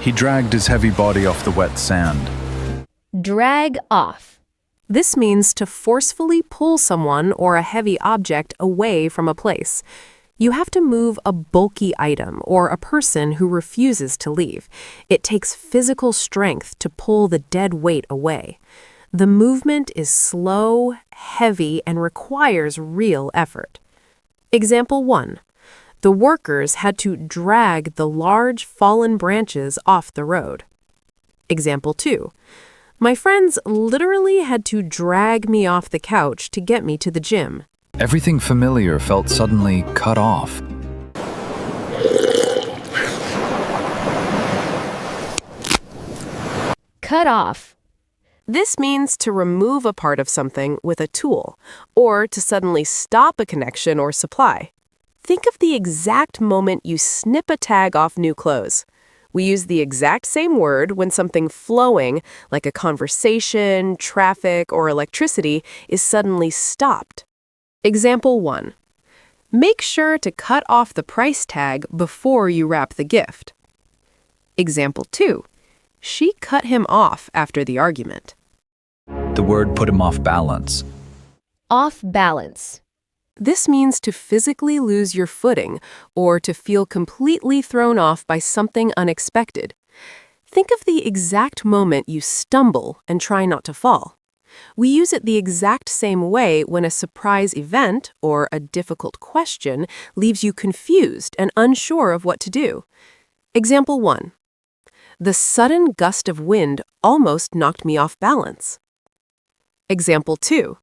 He dragged his heavy body off the wet sand. Drag off. This means to forcefully pull someone or a heavy object away from a place. You have to move a bulky item or a person who refuses to leave. It takes physical strength to pull the dead weight away. The movement is slow, heavy, and requires real effort. Example 1. The workers had to drag the large fallen branches off the road. Example 2. My friends literally had to drag me off the couch to get me to the gym. Everything familiar felt suddenly cut off. Cut off. This means to remove a part of something with a tool, or to suddenly stop a connection or supply. Think of the exact moment you snip a tag off new clothes. We use the exact same word when something flowing, like a conversation, traffic, or electricity, is suddenly stopped. Example 1. Make sure to cut off the price tag before you wrap the gift. Example 2. She cut him off after the argument. The word put him off balance. Off balance. This means to physically lose your footing or to feel completely thrown off by something unexpected. Think of the exact moment you stumble and try not to fall. We use it the exact same way when a surprise event or a difficult question leaves you confused and unsure of what to do. Example 1. The sudden gust of wind almost knocked me off balance. Example 2.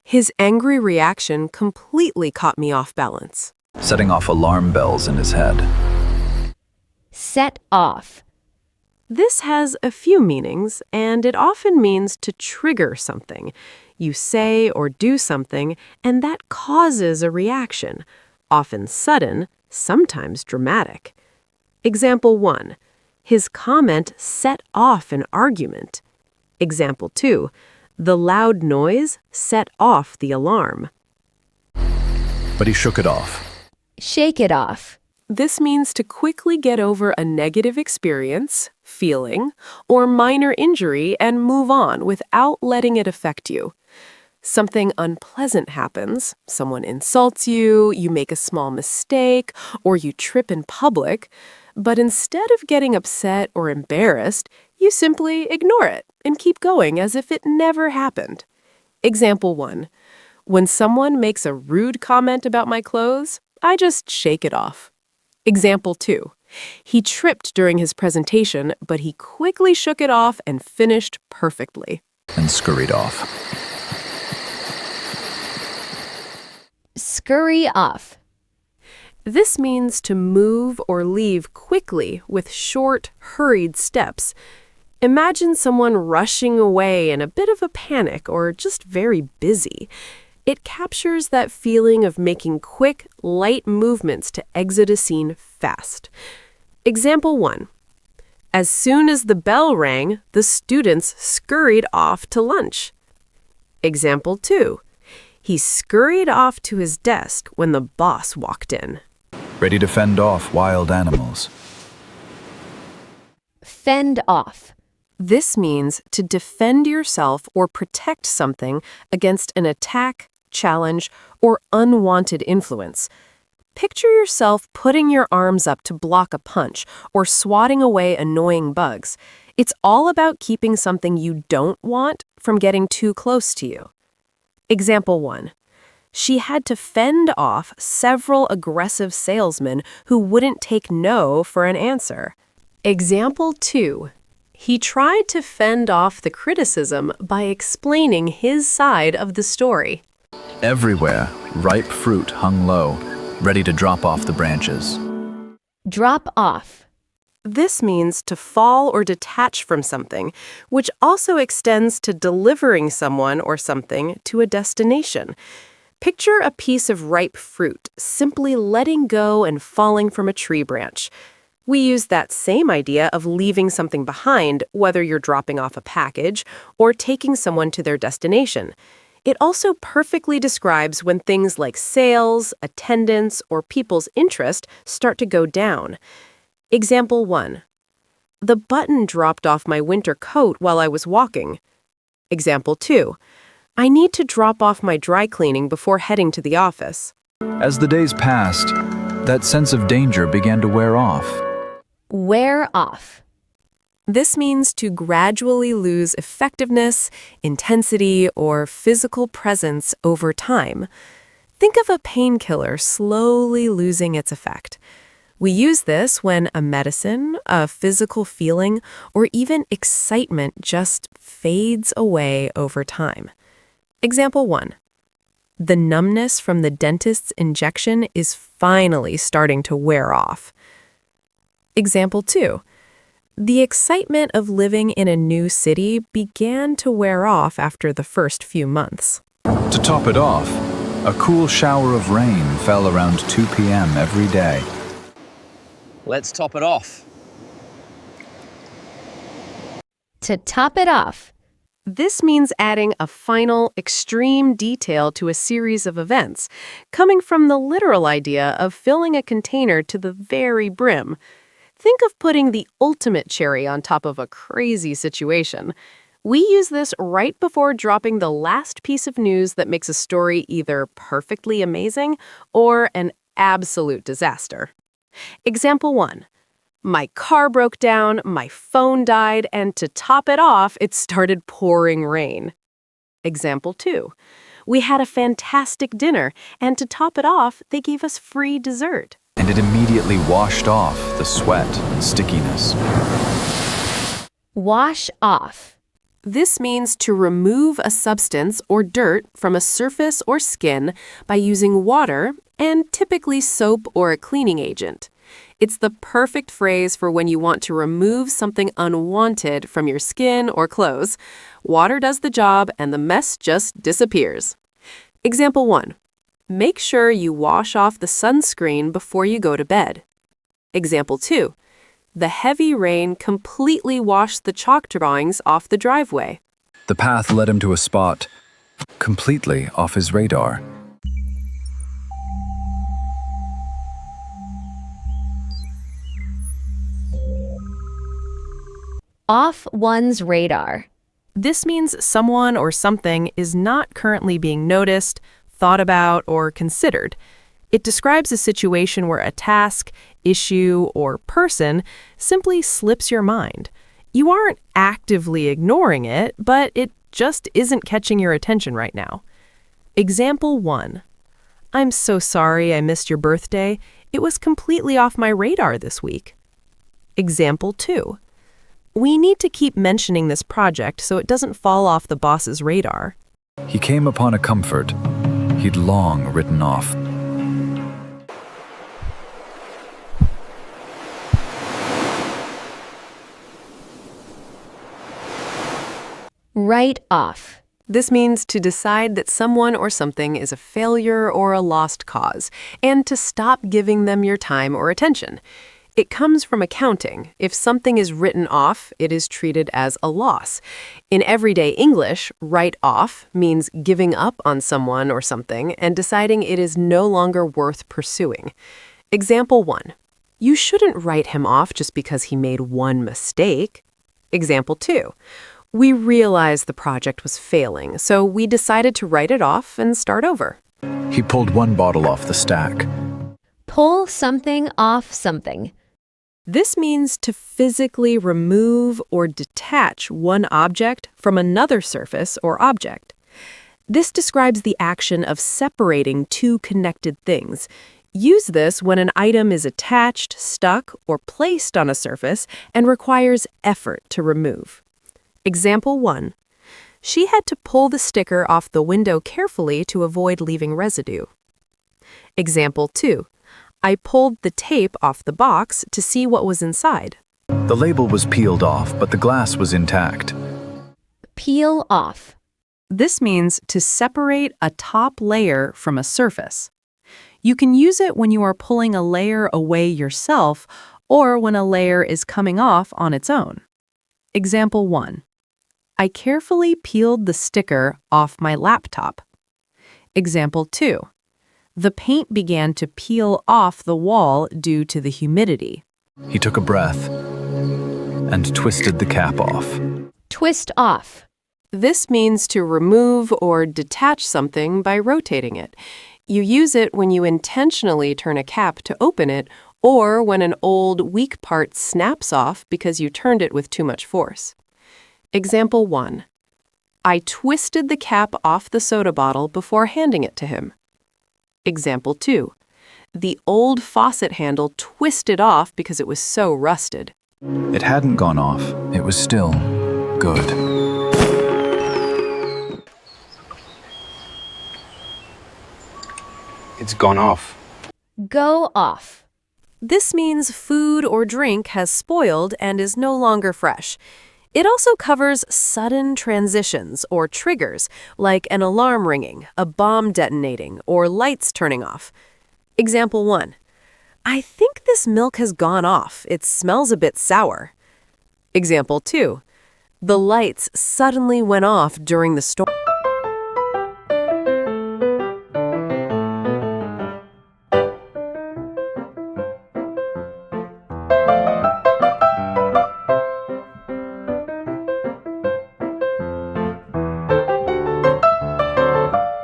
His angry reaction completely caught me off balance. Setting off alarm bells in his head. Set off. This has a few meanings, and it often means to trigger something. You say or do something, and that causes a reaction, often sudden, sometimes dramatic. Example 1. His comment set off an argument. Example 2. The loud noise set off the alarm. But he shook it off. Shake it off. This means to quickly get over a negative experience, feeling, or minor injury and move on without letting it affect you. Something unpleasant happens, someone insults you, you make a small mistake, or you trip in public, but instead of getting upset or embarrassed, you simply ignore it and keep going as if it never happened. Example 1. When someone makes a rude comment about my clothes, I just shake it off. Example 2. He tripped during his presentation, but he quickly shook it off and finished perfectly. And scurried off. Scurry off. This means to move or leave quickly with short, hurried steps. Imagine someone rushing away in a bit of a panic or just very busy. It captures that feeling of making quick, light movements to exit a scene fast. Example 1. As soon as the bell rang, the students scurried off to lunch. Example 2. He scurried off to his desk when the boss walked in. Ready to fend off wild animals. Fend off. This means to defend yourself or protect something against an attack, challenge, or unwanted influence. Picture yourself putting your arms up to block a punch or swatting away annoying bugs. It's all about keeping something you don't want from getting too close to you. Example 1. She had to fend off several aggressive salesmen who wouldn't take no for an answer. Example 2. He tried to fend off the criticism by explaining his side of the story. Everywhere, ripe fruit hung low, ready to drop off the branches. Drop off. This means to fall or detach from something, which also extends to delivering someone or something to a destination. Picture a piece of ripe fruit simply letting go and falling from a tree branch. We use that same idea of leaving something behind, whether you're dropping off a package or taking someone to their destination. It also perfectly describes when things like sales, attendance, or people's interest start to go down. Example 1. The button dropped off my winter coat while I was walking. Example 2. I need to drop off my dry cleaning before heading to the office. As the days passed, that sense of danger began to wear off. Wear off. This means to gradually lose effectiveness, intensity, or physical presence over time. Think of a painkiller slowly losing its effect. We use this when a medicine, a physical feeling, or even excitement just fades away over time. Example 1. The numbness from the dentist's injection is finally starting to wear off. Example 2. The excitement of living in a new city began to wear off after the first few months. To top it off, a cool shower of rain fell around 2 p.m. every day. Let's top it off. To top it off. This means adding a final, extreme detail to a series of events, coming from the literal idea of filling a container to the very brim. Think of putting the ultimate cherry on top of a crazy situation. We use this right before dropping the last piece of news that makes a story either perfectly amazing or an absolute disaster. Example 1. My car broke down, my phone died, and to top it off, it started pouring rain. Example 2. We had a fantastic dinner, and to top it off, they gave us free dessert. And it immediately washed off the sweat and stickiness. Wash off. This means to remove a substance or dirt from a surface or skin by using water and typically soap or a cleaning agent. It's the perfect phrase for when you want to remove something unwanted from your skin or clothes. Water does the job and the mess just disappears. Example 1. Make sure you wash off the sunscreen before you go to bed. Example 2. The heavy rain completely washed the chalk drawings off the driveway. The path led him to a spot completely off his radar. Off one's radar. This means someone or something is not currently being noticed, thought about, or considered. It describes a situation where a task, issue, or person simply slips your mind. You aren't actively ignoring it, but it just isn't catching your attention right now. Example 1. I'm so sorry I missed your birthday. It was completely off my radar this week. Example 2. We need to keep mentioning this project so it doesn't fall off the boss's radar. He came upon a comfort he'd long written off. Write off. This means to decide that someone or something is a failure or a lost cause, and to stop giving them your time or attention. It comes from accounting. If something is written off, it is treated as a loss. In everyday English, write off means giving up on someone or something and deciding it is no longer worth pursuing. Example 1. You shouldn't write him off just because he made one mistake. Example 2. We realized the project was failing, so we decided to write it off and start over. He pulled one bottle off the stack. Pull something off something. This means to physically remove or detach one object from another surface or object. This describes the action of separating two connected things. Use this when an item is attached, stuck, or placed on a surface and requires effort to remove. Example 1. She had to pull the sticker off the window carefully to avoid leaving residue. Example 2. I pulled the tape off the box to see what was inside. The label was peeled off, but the glass was intact. Peel off. This means to separate a top layer from a surface. You can use it when you are pulling a layer away yourself or when a layer is coming off on its own. Example 1. I carefully peeled the sticker off my laptop. Example 2. The paint began to peel off the wall due to the humidity. He took a breath, and and twisted the cap off. Twist off. This means to remove or detach something by rotating it. You use it when you intentionally turn a cap to open it or when an old, weak part snaps off because you turned it with too much force. Example 1. I twisted the cap off the soda bottle before handing it to him. Example 2. The old faucet handle twisted off because it was so rusted. It hadn't gone off. It was still good. It's gone off. Go off. This means food or drink has spoiled and is no longer fresh. It also covers sudden transitions or triggers, like an alarm ringing, a bomb detonating, or lights turning off. Example 1. I think this milk has gone off. It smells a bit sour. Example 2. The lights suddenly went off during the storm.